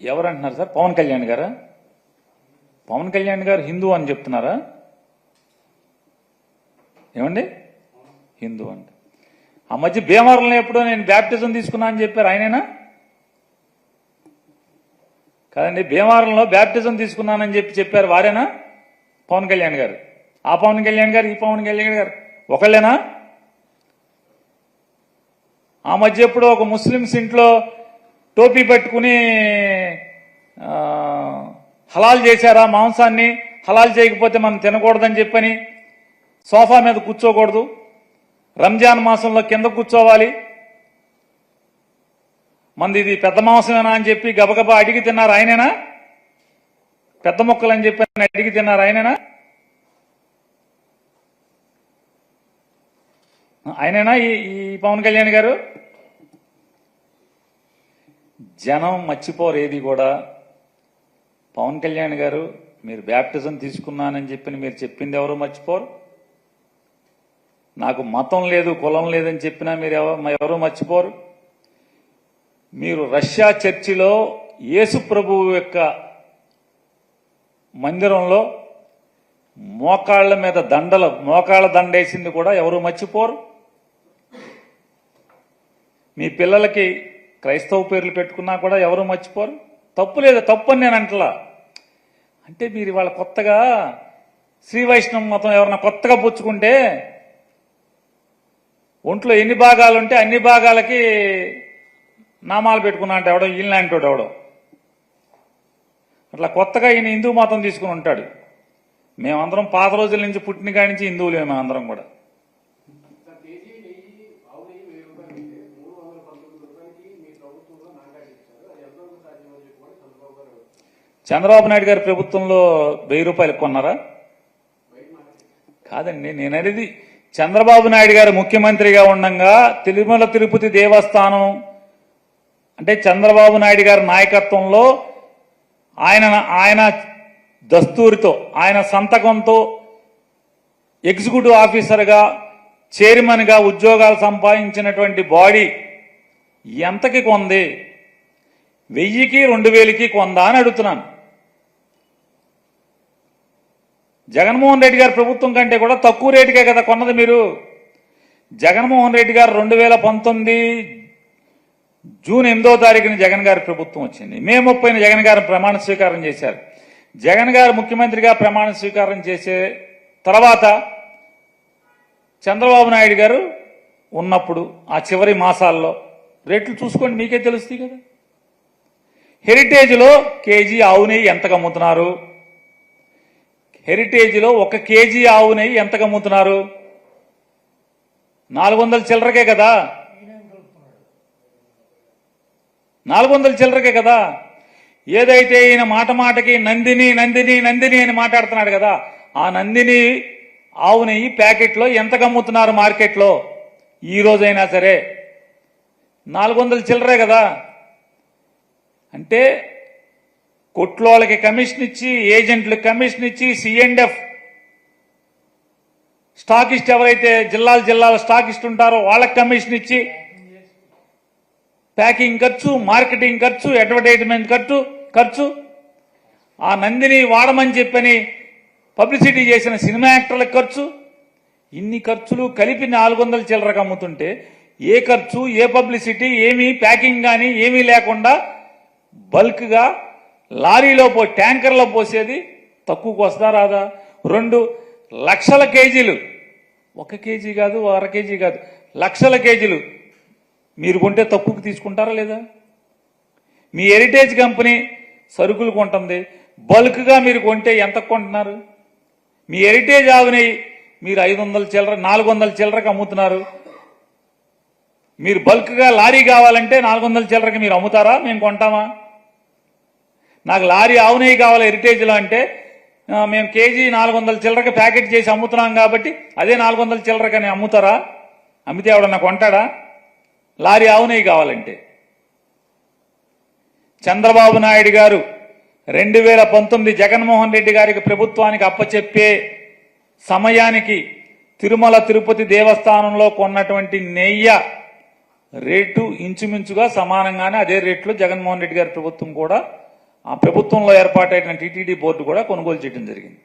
ఎవరంటున్నారు sir? Pawan Kalyan గారా? పవన్ కళ్యాణ్ గారు హిందూ అని చెప్తున్నారా? ఏమండి హిందూ అంటే ఆ మధ్య భీమవరంలో ఎప్పుడో నేను బ్యాప్టిజం తీసుకున్నా అని చెప్పారు, ఆయనేనా? కాదండి, భీమవరంలో బ్యాప్టిజం తీసుకున్నానని చెప్పారు, వారేనా? పవన్ కళ్యాణ్ గారు. ఆ పవన్ కళ్యాణ్ గారు ఈ పవన్ కళ్యాణ్ గారు ఒకళ్ళేనా? ఆ మధ్య ఎప్పుడో ఒక ముస్లిమ్స్ ఇంట్లో టోపీ పెట్టుకుని హలాల్ చేశారా మాంసాన్ని, హలాల్ చేయకపోతే మనం తినకూడదని చెప్పని సోఫా మీద కూర్చోకూడదు, రంజాన్ మాసంలో కింద కూర్చోవాలి, మంది ఇది పెద్ద మాంసమేనా అని చెప్పి గబగబా అడిగి తిన్నారు, ఆయనేనా? పెద్ద మొక్కలు అని చెప్పి అడిగి తిన్నారు, ఆయనేనా? ఆయనేనా ఈ పవన్ కళ్యాణ్ గారు? జనం మర్చిపోరు ఏది కూడా. పవన్ కళ్యాణ్ గారు మీరు బ్యాప్టిజం తీసుకున్నానని చెప్పి మీరు చెప్పింది ఎవరు మర్చిపోరు. నాకు మతం లేదు కులం లేదని చెప్పినా మీరు ఎవరు మర్చిపోరు. మీరు రష్యా చర్చిలో యేసు ప్రభువు యొక్క మందిరంలో మోకాళ్ల మీద మోకాళ్ళ దండేసింది కూడా ఎవరు మర్చిపోరు. మీ పిల్లలకి క్రైస్తవ పేర్లు పెట్టుకున్నా కూడా ఎవరు మర్చిపోరు. తప్పు లేదు, తప్పు అని నేను అంటలా. అంటే మీరు ఇవాళ కొత్తగా శ్రీ వైష్ణవ మతం ఎవరన్నా కొత్తగా పుచ్చుకుంటే ఒంట్లో ఎన్ని భాగాలు ఉంటే అన్ని భాగాలకి నామాలు పెట్టుకున్నా అంటే ఎవడో ఈయనలాంటి వాడు ఎవడో అట్లా కొత్తగా ఈయన హిందూ మతం తీసుకుని ఉంటాడు. మేమందరం పాత రోజుల నుంచి పుట్టిన కాడి నుంచి హిందువులే మేమందరం కూడా. చంద్రబాబు నాయుడు గారి ప్రభుత్వంలో 1000 రూపాయలు కొన్నారా? కాదండి, నేను అనేది చంద్రబాబు నాయుడు గారు ముఖ్యమంత్రిగా ఉండగా తిరుమల తిరుపతి దేవస్థానం అంటే చంద్రబాబు నాయుడు గారి నాయకత్వంలో ఆయన దస్తూరితో ఆయన సంతకంతో ఎగ్జిక్యూటివ్ ఆఫీసర్గా చైర్మన్గా ఉద్యోగాలు సంపాదించినటువంటి బాడీ ఎంతకి కొంది? 1000కి 2000కి కొందా అని అడుగుతున్నాను. జగన్మోహన్ రెడ్డి గారి ప్రభుత్వం కంటే కూడా తక్కువ రేటుకే కదా కొన్నది మీరు. జగన్మోహన్ రెడ్డి గారు 2019 జూన్ 8వ తారీఖున జగన్ గారి ప్రభుత్వం వచ్చింది. మే 30న జగన్ గారు ప్రమాణ స్వీకారం చేశారు. జగన్ గారు ముఖ్యమంత్రిగా ప్రమాణ స్వీకారం చేసే తర్వాత చంద్రబాబు నాయుడు గారు ఉన్నప్పుడు ఆ చివరి మాసాల్లో రేట్లు చూసుకోండి, మీకే తెలుస్తాయి కదా. హెరిటేజ్లో కేజీ ఆవు నెయ్యి ఎంతకు అమ్ముతున్నారు? హెరిటేజ్లో 1 కేజీ ఆవు నెయ్యి ఎంతకు అమ్ముతున్నారు? 400 చిల్లరకే కదా. 400 చిల్లరకే కదా. ఏదైతే ఈయన మాటకి నందిని నందిని నందిని అని మాట్లాడుతున్నాడు కదా, ఆ నందిని ఆవు నెయ్యి ప్యాకెట్లో ఎంతకు అమ్ముతున్నారు మార్కెట్లో? ఈ రోజైనా సరే 400 చిల్లరే కదా. అంటే కొట్లోళ్ళకి కమిషన్ ఇచ్చి, ఏజెంట్లకు కమిషన్ ఇచ్చి, C&F స్టాకిస్ట్ ఎవరైతే జిల్లాల స్టాకిస్ట్ ఉంటారో వాళ్ళకి కమిషన్ ఇచ్చి ప్యాకింగ్ ఖర్చు, మార్కెటింగ్ ఖర్చు, అడ్వర్టైజ్మెంట్ ఖర్చు, ఆ నందిని వాడమని చెప్పని పబ్లిసిటీ చేసిన సినిమా యాక్టర్లకు ఖర్చు, ఇన్ని ఖర్చులు కలిపి 400 చిల్లరకు అమ్ముతుంటే ఏ ఖర్చు, ఏ పబ్లిసిటీ, ఏమీ ప్యాకింగ్ కానీ ఏమీ లేకుండా బల్క్గా లారీలో ట్యాంకర్లో పోసేది తక్కువకు వస్తా రాదా? 2 లక్షల కేజీలు, 1 కేజీ కాదు, 1/2 కేజీ కాదు, లక్షల కేజీలు మీరు కొంటే తక్కువకు తీసుకుంటారా లేదా? మీ హెరిటేజ్ కంపెనీ సరుకులు కొంటుంది, బల్క్గా మీరు కొంటే ఎంత కొంటున్నారు? మీ హెరిటేజ్ ఆవుని మీరు 500 చిల్లర 400 చిల్లరకు అమ్ముతున్నారు. మీరు బల్క్గా లారీ కావాలంటే 400 చిల్లరకి మీరు అమ్ముతారా? మేము కొంటామా? నాకు లారీ ఆవు నెయ్యి కావాలి హెరిటేజ్లో అంటే మేము కేజీ 400 చిల్లరకి ప్యాకెట్ చేసి అమ్ముతున్నాం కాబట్టి అదే 400 చిల్లరకని అమ్ముతారా? అమ్మితే ఎవడన్నా కొంటాడా? లారీ ఆవు నెయ్యి కావాలంటే. చంద్రబాబు నాయుడు గారు 2019 జగన్మోహన్ రెడ్డి గారికి ప్రభుత్వానికి అప్పచెప్పే సమయానికి తిరుమల తిరుపతి దేవస్థానంలో కొన్నటువంటి నెయ్యి రేటు ఇంచుమించుగా సమానంగానే అదే రేట్లో జగన్మోహన్ రెడ్డి గారి ప్రభుత్వం కూడా ఆ ప్రభుత్వంలో ఏర్పాటైన టీటీడీ బోర్డు కూడా కొనుగోలు చేయడం జరిగింది.